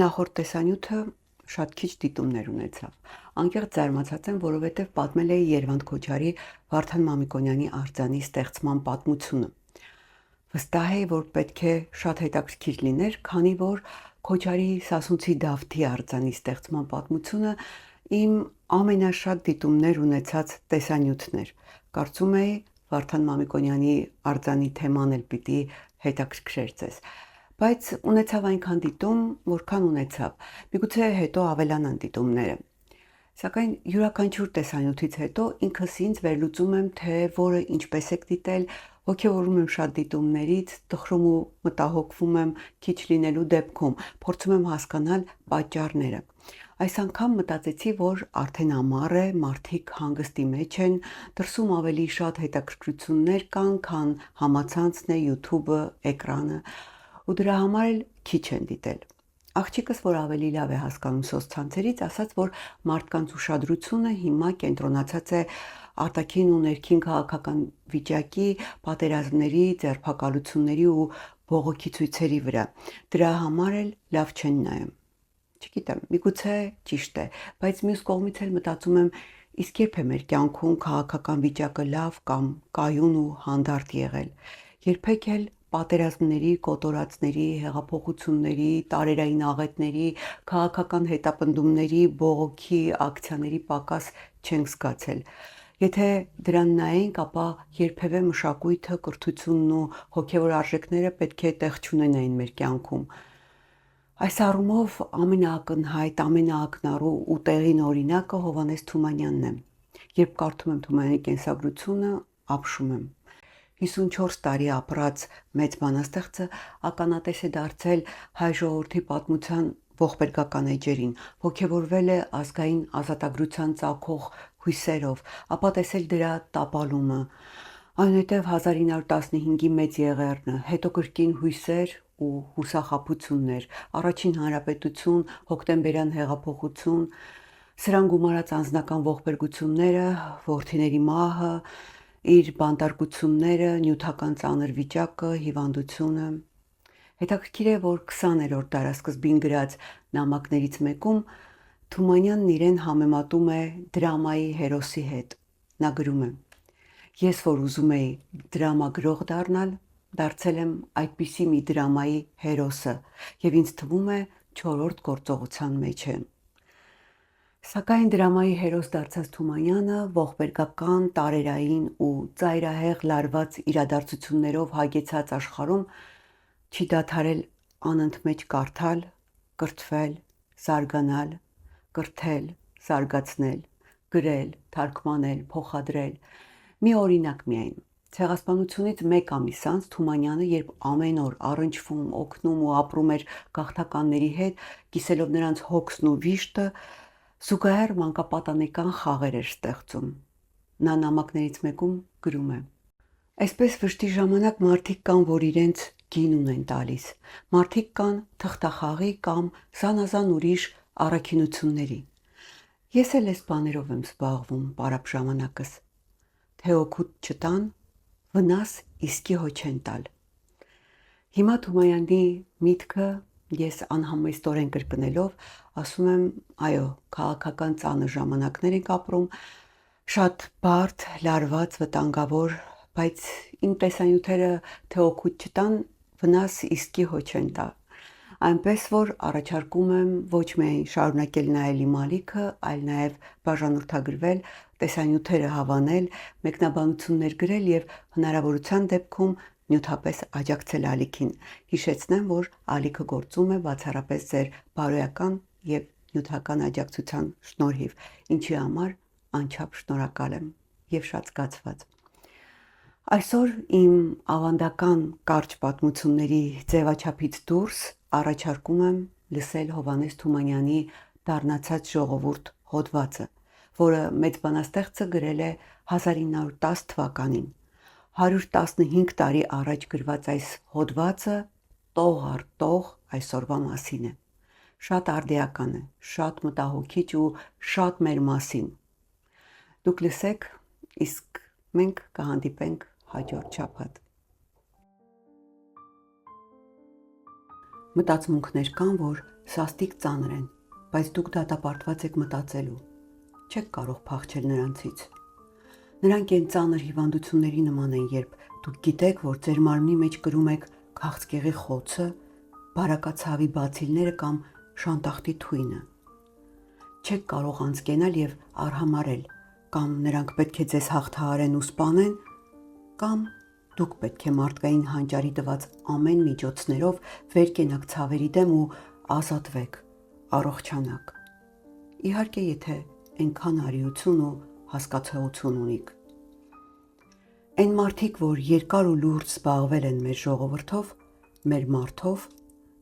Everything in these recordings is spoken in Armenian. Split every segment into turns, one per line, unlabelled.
նախորդ տեսանյութը շատ քիչ դիտումներ ունեցավ։ Անկեղծ զարմացած եմ, որովհետև պատմել էի Երվանդ Քոչարի Վարդան Մամիկոնյանի արձանի ստեղծման պատմությունը։ Վստահ էի, որ պետք է շատ հետաքրքիր լիներ, քանի որ Քոչարի Սասունցի Դավթի արձանի ստեղծման պատմությունը իմ ամենաշատ դիտումներ ունեցած տեսանյութն էր։ Կարծում էի Վարդան Մամիկոնյանի արձանի թեման էլ պիտի հետաքրքրեր ձեզ։ Բայց ունեցավ այնքան դիտում, որքան ունեցավ։ Միգուցե հետո ավելանան դիտումները։ Սակայն յուրաքանչյուր տեսանյութից հետո ինքս ինձ վերլուծում եմ, թե որը ինչպես եք դիտել, ոգևորում եմ շատ դիտումներից, տխրում ու մտահոգվում եմ քիչ լինելու դեպքում, փորձում եմ հասկանալ պատճառները։ Այս անգամ մտածեցի, որ արդեն ամառ է, մարդիկ հանգստի մեջ են, դրսում ավելի շատ հետաքրքրություններ կան, քան համացանցն է, YouTube-ը, էկրանը, ու դրա համար էլ քիչ են դիտել։ Աղջիկս, որ ավելի լավ է հասկանում սոցցանցերից, ասաց, որ մարդկանց ուշադրությունը հիմա կենտրոնացած է արտաքին ու ներքին քաղաքական վիճակի, պատերազմների, ձերբակալությունների ու բողոքի ցույցերի վրա։ Դրա համար էլ լավ չեն նայում։ Չգիտեմ, միգուցե ճիշտ է, բայց մյուս կողմից էլ մտածում եմ, իսկ երբ է մեր կյանքում քաղաքական վիճակը լավ կամ կայուն ու հանդարտ եղել։ Երբեք էլ պատերազմների, կոտորածների, հեղափոխությունների, տարերային աղետների, քաղաքական հետապնդումների, բողոքի, ակցիաների պակաս չենք զգացել։ Եթե դրան նայենք, ապա երբևէ մշակույթը, կրթությունն ու հոգևոր արժեքները պետք է տեղ չունենային մեր կյանքում։ Այս առումով ամենաակնհայտ, ամենաակնառու ու տեղին օրինակը Հովհաննես Թումանյանն է։ Երբ կարդում եմ Թումանյանի կենսագրությունը, ապշում եմ։ 54 տարի ապրած մեծ բանաստեղծը ականատես է դարձել հայ ժողովրդի պատմության ողբերգական էջերին, ոգևորվել է ազգային ազատագրության ծագող հույսերով, ապա տեսել դրա տապալումը, այնուհետև 1915-ի մեծ եղեռնը, հետո կրկին հույսեր ու հուսախաբություններ, առաջին հանրապետություն, հոկտեմբերյան հեղափոխություն, սրան գումարած անձնական ողբերգությունները, որդիների մահը, իր բանտարկությունները, նյութական ծանր վիճակը, հիվանդությունը։ Հետաքրքիր է, որ 20-րդ դարասկզբին գրած նամակներից մեկում Թումանյանն իրեն համեմատում է դրամայի հերոսի հետ։ Նա գրում է. «Ես, որ ուզում էի դրամագրող դառնալ, դարձել եմ այդպիսի մի դրամայի հերոսը, եւ ինձ թվում է 4-րդ գործողության մեջ եմ»։ Սակայն դրամայի հերոս դարձած Թումանյանը ողբերգական, տարերային ու ծայրահեղ լարված իրադարձություններով հագեցած աշխարհում չի դադարել անընդմեջ կարդալ, կրթվել, զարգանալ, կրթել, զարգացնել, գրել, թարգմանել, փոխադրել։ Մի օրինակ միայն։ Ցեղասպանությունից 1 ամիս անց Թումանյանը, երբ ամեն օր առնչվում, օգնում ու ապրում էր գաղթականների հետ, կիսելով նրանց հոգսն ու վիշտը, զուգահեռ մանկապատանեկան խաղեր էր ստեղծում։ Նա նամակներից մեկում գրում է. «Այսպես վշտի ժամանակ մարդիկ կան, որ իրենց գին ունեն տալիս, մարդիկ կան թղթախաղի կամ զանազան ուրիշ առաքինությունների։ Ես էլ այս բաներով եմ զբաղվում պարապ ժամանակս, թե օգուտ չտան, վնաս իսկի հո չեն տալ»։ Հիմա Թումանյանի միտքը ես անհամեստորեն կրկնելով ասում եմ, այո, քաղաքական ծանր ժամանակներ ենք ապրում, շատ բարդ, լարված, վտանգավոր, բայց իմ տեսանյութերը թե օգուտ չտան, վնաս իսկի հո չեն տա։ Այնպես որ առաջարկում եմ ոչ միայն շարունակել նայել իմ ալիքը, այլ նաև բաժանորդագրվել, տեսանյութերը հավանել, մեկնաբանություններ գրել եւ հնարավորության դեպքում նյութապես աջակցել ալիքին։ Հիշեցնեմ, որ ալիքը գործում է բացառապես ձեր բարոյական եւ նյութական աջակցության շնորհիվ, ինչի համար անչափ շնորհակալ եմ եւ շատ զգացված։ Այսօր իմ ավանդական կարճ պատմությունների ձևաչափից դուրս առաջարկում եմ լսել Հովհաննես Թումանյանի «Դառնացած ժողովուրդ» հոդվածը, որը մեծ բանաստեղծը գրել է 1910 թվականին։ 115 տարի առաջ գրված այս հոդվածը տող առ տող այսօրվա մասին է։ Շատ արդիական է, շատ մտահոգիչ ու շատ մեր մասին։ Դուք լսեք, իսկ մենք կհանդիպենք հաջորդ շաբաթ։ Մտածմունքներ կան, որ սաստիկ ծանր են, բայց դուք դատապարտված եք մտածելու, չեք կարող փախչել նրանցից։ Նրանք են ծանր հիվանդությունների նման են, երբ դուք գիտեք, որ ձեր մարմնի մեջ կրում եք քաղցկեղի խոցը, բարակացավի բացիլները կամ շանտախտի թույնը։ Չեք կարող անցկենալ եւ արհամարել, կամ նրանք պետք է ձեզ հաղթահարեն ու սպանեն, կամ դուք պետք է մարդկային հանճարի տված ամեն միջոցներով վեր կենաք ցավերի դեմ ու ազատվեք, առողջանաք։ Իհարկե, եթե այնքան արիություն ու հասկացողություն ունիք։ Այն մարդիկ, որ երկար ու լուրջ զբաղվել են մեր ժողովրդով, մեր մարդով,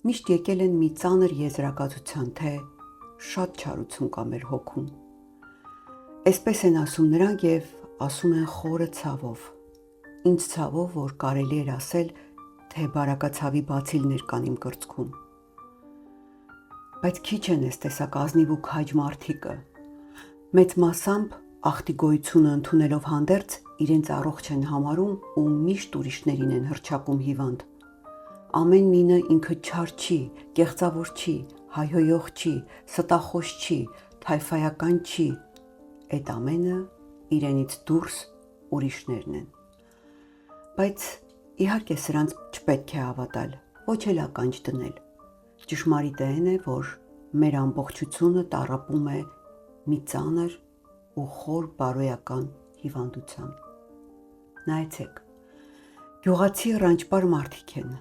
միշտ եկել են մի ծանր եզրակացության, թե շատ չարություն կա մեր հոգում։ Այսպես են ասում նրանք եւ ասում են խորը ցավով։ Ինչ ցավով, որ կարելի էր ասել, թե բարակացավի բացիլներ կան իմ կրծքում։ Բայց քիչ են այս տեսակ ազնիվ ու քաջ մարդիկը։ Մեծ մասամբ ախտի գոյությունը ընդունելով հանդերձ իրենց առողջ են համարում ու միշտ ուրիշներին են հռչակում հիվանդ։ Ամեն մինը ինքը չար չի, կեղծավոր չի, հայհոյող չի, ստախոս չի, թայֆայական չի, այդ ամենը իրենից դուրս ուրիշներն են։ Բայց իհարկե սրանց չպետք է հավատալ, ոչ էլ ականջ դնել։ Ճշմարիտը այն է, որ մեր ամբողջությունը տառապում է մի ծանր ու խոր բարոյական հիվանդության։ Նայեցեք, գյուղացի ռանչպար մարդիկ են,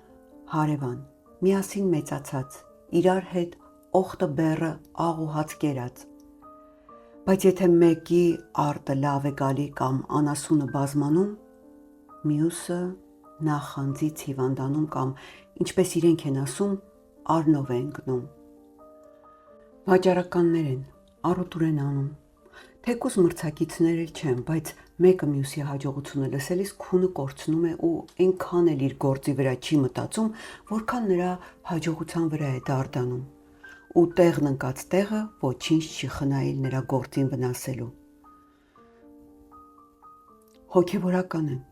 հարևան, միասին մեծացած, իրար հետ օխտը բեռը աղ ու հաց կերած։ Բայց եթե մեկի արտը լավ է գալի կամ անասունը բազմանում, մյուսը նախանձից հիվանդանում կամ ինչպես իրենք են ասում, առնով է ընկնում։ Վաճառականներ են, առուտուր են անում, թեկուզ մրցակիցներ էլ չեն, բայց մեկը մյուսի հաջողությունը լսելիս քունը կորցնում է ու այնքան էլ իր գործի վրա չի մտածում, որքան նրա հաջողության վրա է դարդանում, ու տեղն ընկած տեղը ոչինչ չի խնայել նրա գործին վնասելու։ Հոգևորական են,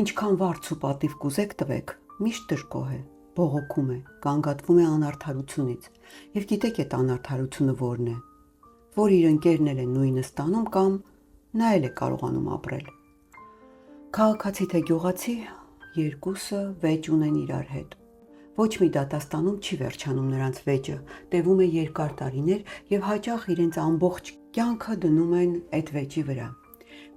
ինչքան վարձ ու պատիվ կուզեք տվեք, միշտ դժգոհ է, բողոքում է, գանգատվում է անարդարությունից, եւ գիտեք այդ անարդարությունը որն է, որ իր ընկերն էլ է նույնը ստանում կամ նա էլ է կարողանում ապրել։ Քաղաքացի թե գյուղացի, երկուսը վեճ ունեն իրար հետ։ Ոչ մի դատաստանում չի վերջանում նրանց վեճը, տևում է երկար տարիներ եւ հաճախ իրենց ամբողջ կյանքը դնում են այդ վեճի վրա,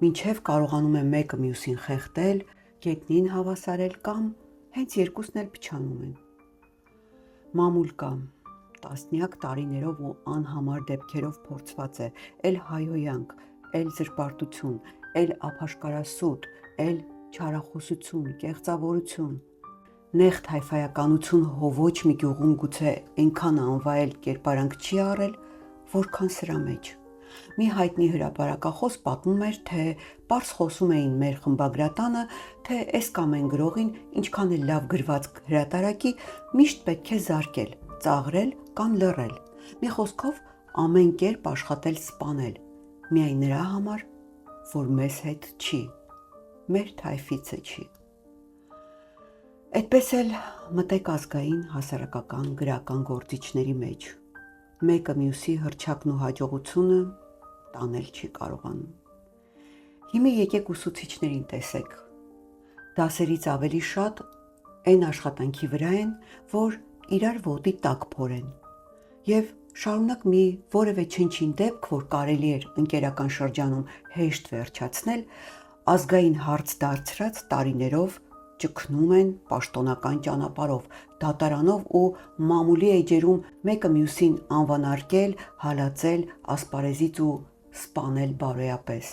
մինչեւ կարողանում է մեկը մյուսին խեղդել, գետնին հավասարել կամ հենց երկուսն էլ փչանում են։ Մամուլ կամ տասնյակ տարիներով ու անհամար դեպքերով փորձված է, էլ հայհոյանք, էլ զրպարտություն, էլ ափաշկարասուտ, էլ չարախոսություն, կեղծավորություն, նեղ թայֆայականություն ոչ մի գյուղում գուցե այնքան անվայել կերպարանք չի առել, որքան սրա մեջ։ Մի հայտնի հրապարակախոս պատմում էր, թե պարզ խոսում էին մեր խմբագրատանը, թե այս կամ այն գրողին ինչքան էլ լավ գրված հրատարակի, միշտ պետք է զարկել, ծաղրել կամ լռել։ Մի խոսքով ամեն կերպ աշխատել սպանել, միայն նրա համար, որ մեզ հետ չի, մեր թայֆիցը չի։ Այդպես էլ մտեք ազգային, հասարակական, գրական գործիչների մեջ։ Մեկը մյուսի հռչակն ու հաջողությունը տանել չի կարողանում։ Հիմա եկեք ուսուցիչներին տեսեք։ Դասերից ավելի շատ այն աշխատանքի վրա են, որ իրար ոտի տակ փորեն։ Եվ շարունակ մի որևէ չնչին դեպք, որ կարելի էր ընկերական շրջանում հեշտ վերջացնել, ազգային հարց դարձրած տարիներով ճգնում են պաշտոնական ճանապարհով, դատարանով ու մամուլի էջերում մեկը մյուսին անվանարկել, հալածել, ասպարեզից ու սպանել բարոյապես։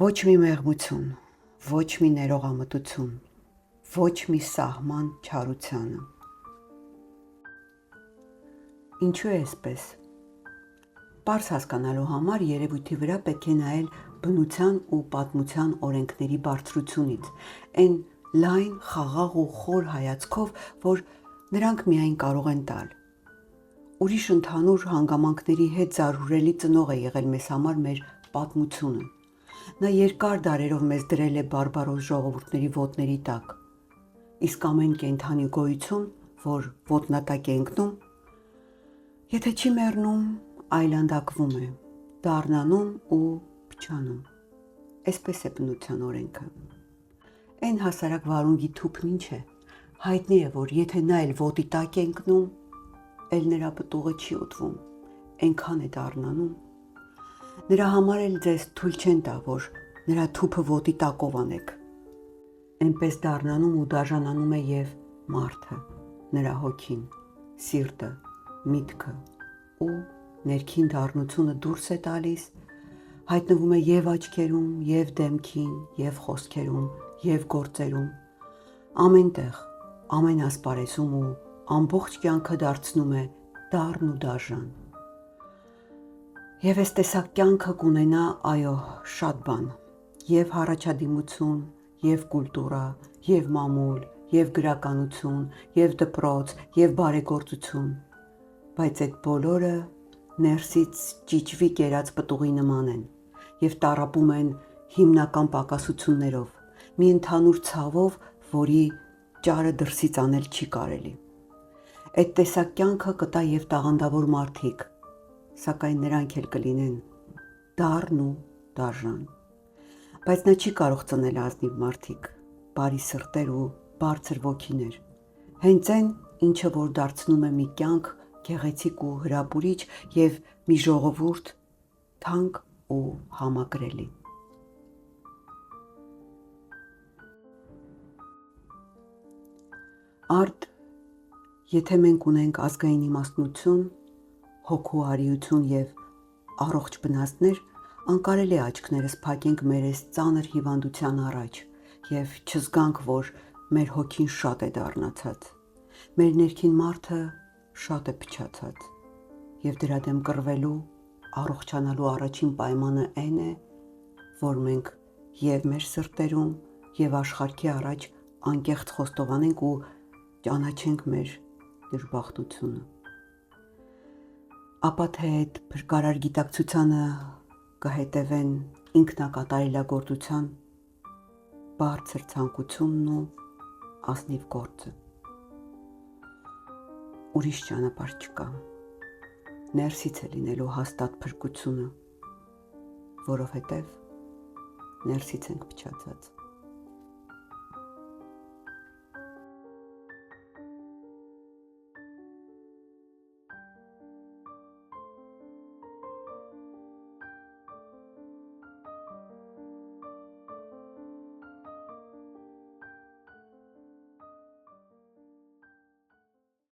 Ոչ մի մեղմություն, ոչ մի ներողամտություն, ոչ մի սահման չարությանը։ Ինչու է այսպես։ Պարզ հասկանալու համար երևույթի վրա պետք է նայել բնության ու պատմության օրենքների բարձրությունից, այն լայն, խաղաղ ու խոր հայացքով, որ նրանք միայն կարող են տալ։ Ուրիշ ընդհանուր հանգամանքների հետ զարհուրելի ծնող է եղել մեզ համար մեր պատմությունը։ Նա երկար դարերով մեզ դրել է բարբարոս ժողովուրդների ոտների տակ։ Իսկ ամեն կենդանի գոյություն, որ ոտնատակ է ընկնում, Եթե չի մեռնում, այլանդակվում է, դառնանում ու փչանում։ Այսպես է բնության օրենքը։ Այն հասարակ վարունգի թուփն ինչ է, հայտնի է, որ եթե նա էլ ոտի տակ է ընկնում, էլ նրա պտուղը չի ուտվում, այնքան է դառնանում։ Նրա համար էլ ձեզ թույլ չեն տա, որ նրա թուփը ոտի տակով անեք։ Այնպես դառնանում ու դաժանանում է եւ մարդը, նրա հոգին, սիրտը, միտքը ու ներքին դառնությունը դուրս է տալիս, հայտնվում է եւ աչքերում, եւ դեմքին, եւ խոսքերում, եւ գործերում, ամենտեղ, ամեն ասպարեզում ու ամբողջ կյանքը դարձնում է դառն ու դաժան։ Եվ այս տեսակ կյանքը կունենա, այո, շատ բան, եւ հառաջադիմություն, եւ կուլտուրա, եւ մամուլ, եւ գրականություն, եւ դպրոց, եւ բարեգործություն, բայց այդ բոլորը ներսից ճիճվի կերած պտուղի նման են եւ տառապում են հիմնական պակասություններով, մի ընդհանուր ցավով, որի ճարը դրսից անել չի կարելի։ Այդ տեսակ կյանքը կտա եւ տաղանդավոր մարդիկ, սակայն նրանք էլ կլինեն դառն ու դաժան։ Բայց նա չի կարող ծնել ազնիվ մարդիկ, բարի սրտեր ու բարձր ոգիներ։ Հենց այն, ինչը որ դարձնում է մի կյանք գեղեցիկ ու հրապուրիչ եւ մի ժողովուրդ թանկ ու համակրելի։ Արդ, եթե մենք ունենք ազգային իմաստնություն, հոգու արիություն եւ առողջ բնածներ, անկարելի է աչքներս փակենք մեր այս ծանր հիվանդության առաջ եւ չզգանք, որ մեր հոգին շատ է դառնացած, մեր ներքին մարդը շատ է փչացած եւ դրա դեմ կռվելու, առողջանալու առաջին պայմանը այն է, որ մենք եւ մեր սրտերում եւ աշխարհի առաջ անկեղծ խոստովանենք ու ճանաչենք մեր դժբախտությունը։ Ապա թե այդ փրկարար գիտակցությանը կհետևեն ինքնակատարելագործության բարձր ցանկությունն ու ազնիվ գործը։ Ուրիշ ճանապարհ չկա։ Ներսից է լինելու հաստատ փրկությունը, որովհետև ներսից ենք փչացած։